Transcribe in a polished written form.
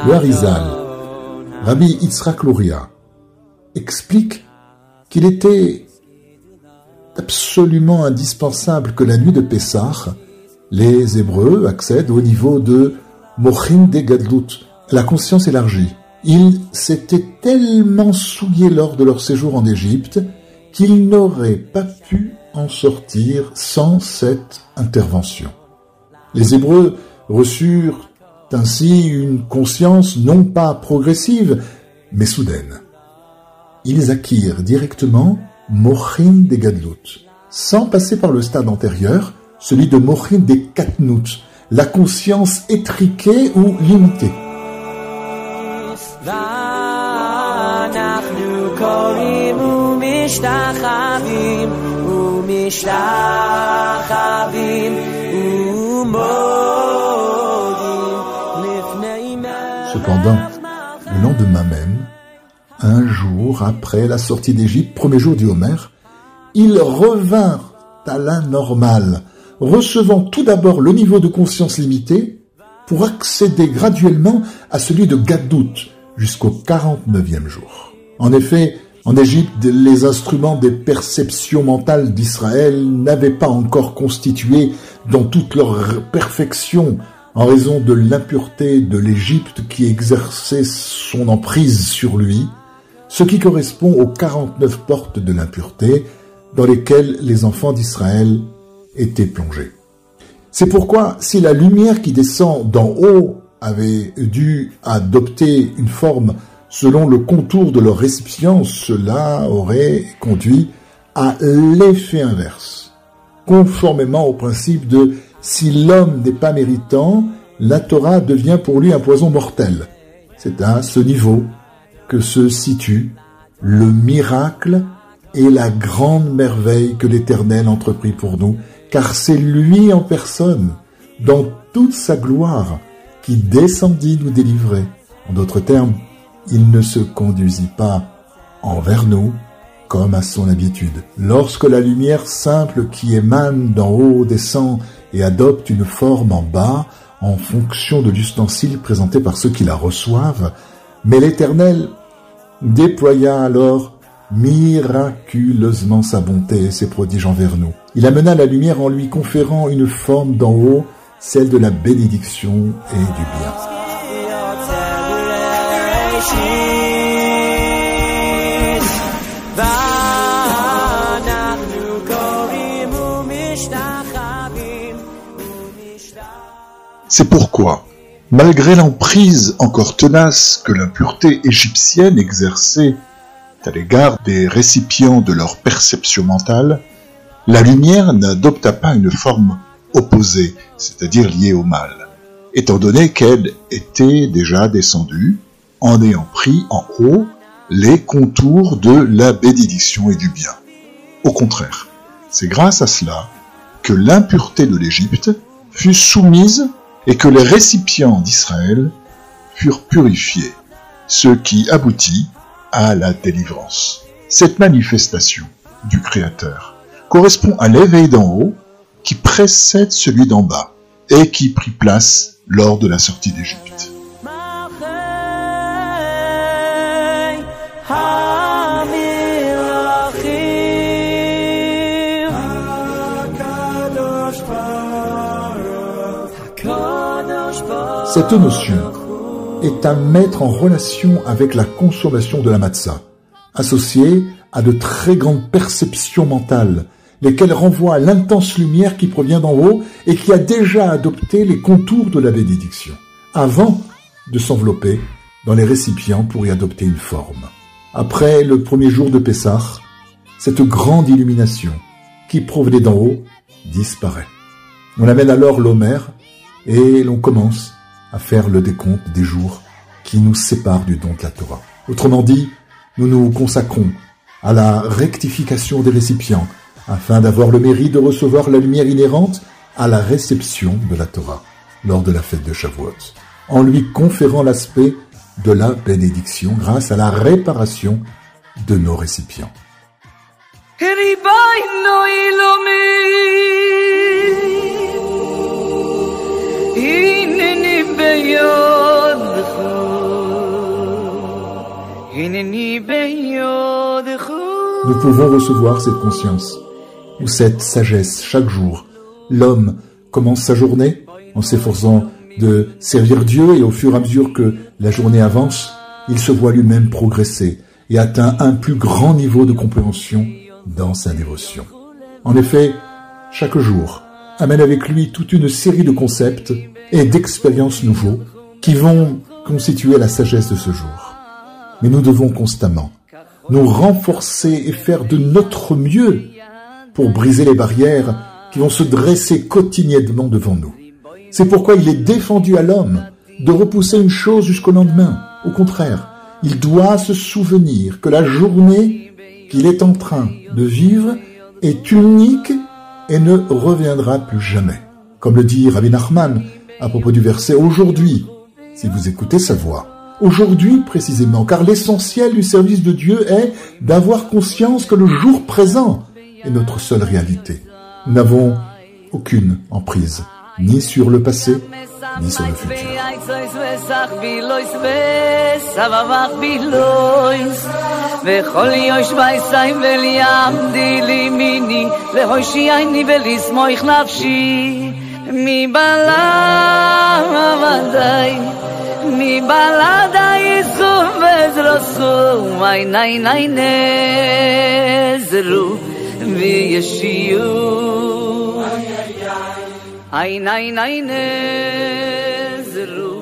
Le Harizal, Rabbi Yitzhak Luria, explique qu'il était absolument indispensable que la nuit de Pessah, les Hébreux accèdent au niveau de Mochin de Gadlut, la conscience élargie. Ils s'étaient tellement souillés lors de leur séjour en Égypte qu'ils n'auraient pas pu en sortir sans cette intervention. Les Hébreux reçurent ainsi une conscience non pas progressive, mais soudaine. Ils acquirent directement Mochin de Gadlut, sans passer par le stade antérieur, celui de Mochin de Katnut, la conscience étriquée ou limitée. Cependant, le lendemain même, un jour après la sortie d'Égypte, premier jour du Homer, ils revinrent à la normale, recevant tout d'abord le niveau de conscience limité pour accéder graduellement à celui de Gadlut jusqu'au 49e jour. En effet, en Égypte, les instruments des perceptions mentales d'Israël n'avaient pas encore constitué dans toute leur perfection en raison de l'impureté de l'Égypte qui exerçait son emprise sur lui, ce qui correspond aux 49 portes de l'impureté dans lesquelles les enfants d'Israël étaient plongés. C'est pourquoi, si la lumière qui descend d'en haut avait dû adopter une forme selon le contour de leur récipient, cela aurait conduit à l'effet inverse, conformément au principe de « si l'homme n'est pas méritant, la Torah devient pour lui un poison mortel ». C'est à ce niveau que se situe le miracle et la grande merveille que l'Éternel entreprit pour nous, car c'est lui en personne, dans toute sa gloire, qui descendit nous délivrer. En d'autres termes, il ne se conduisit pas envers nous comme à son habitude. Lorsque la lumière simple qui émane d'en haut descend et adopte une forme en bas en fonction de l'ustensile présenté par ceux qui la reçoivent, mais l'Éternel déploya alors miraculeusement sa bonté et ses prodiges envers nous. Il amena la lumière en lui conférant une forme d'en haut, celle de la bénédiction et du bien. C'est pourquoi, malgré l'emprise encore tenace que l'impureté égyptienne exerçait à l'égard des récipients de leur perception mentale, la lumière n'adopta pas une forme opposée, c'est-à-dire liée au mal, étant donné qu'elle était déjà descendue en ayant pris en haut les contours de la bénédiction et du bien. Au contraire, c'est grâce à cela que l'impureté de l'Égypte fut soumise et que les récipients d'Israël furent purifiés, ce qui aboutit à la délivrance. Cette manifestation du Créateur correspond à l'éveil d'en haut qui précède celui d'en bas et qui prit place lors de la sortie d'Égypte. Cette notion est à mettre en relation avec la consommation de la matzah, associée à de très grandes perceptions mentales, lesquelles renvoient à l'intense lumière qui provient d'en haut et qui a déjà adopté les contours de la bénédiction, avant de s'envelopper dans les récipients pour y adopter une forme. Après le premier jour de Pessah, cette grande illumination qui provenait d'en haut disparaît. On amène alors l'Homer et l'on commence à faire le décompte des jours qui nous séparent du don de la Torah. Autrement dit, nous nous consacrons à la rectification des récipients afin d'avoir le mérite de recevoir la lumière inhérente à la réception de la Torah lors de la fête de Shavuot, en lui conférant l'aspect de la bénédiction grâce à la réparation de nos récipients. nous pouvons recevoir cette conscience ou cette sagesse chaque jour. L'homme commence sa journée en s'efforçant de servir Dieu et au fur et à mesure que la journée avance, il se voit lui-même progresser et atteint un plus grand niveau de compréhension dans sa dévotion. En effet, chaque jour amène avec lui toute une série de concepts et d'expériences nouveaux qui vont constituer la sagesse de ce jour. Mais nous devons constamment nous renforcer et faire de notre mieux pour briser les barrières qui vont se dresser quotidiennement devant nous. C'est pourquoi il est défendu à l'homme de repousser une chose jusqu'au lendemain. Au contraire, il doit se souvenir que la journée qu'il est en train de vivre est unique et ne reviendra plus jamais. Comme le dit Rabbi Nachman à propos du verset « Aujourd'hui », si vous écoutez sa voix, aujourd'hui précisément, car l'essentiel du service de Dieu est d'avoir conscience que le jour présent est notre seule réalité. Nous n'avons aucune emprise, ni sur le passé, ni sur le futur. Mi balada izum vezrosu ay nay nay nezru vi yeshiu ay nay nay nezru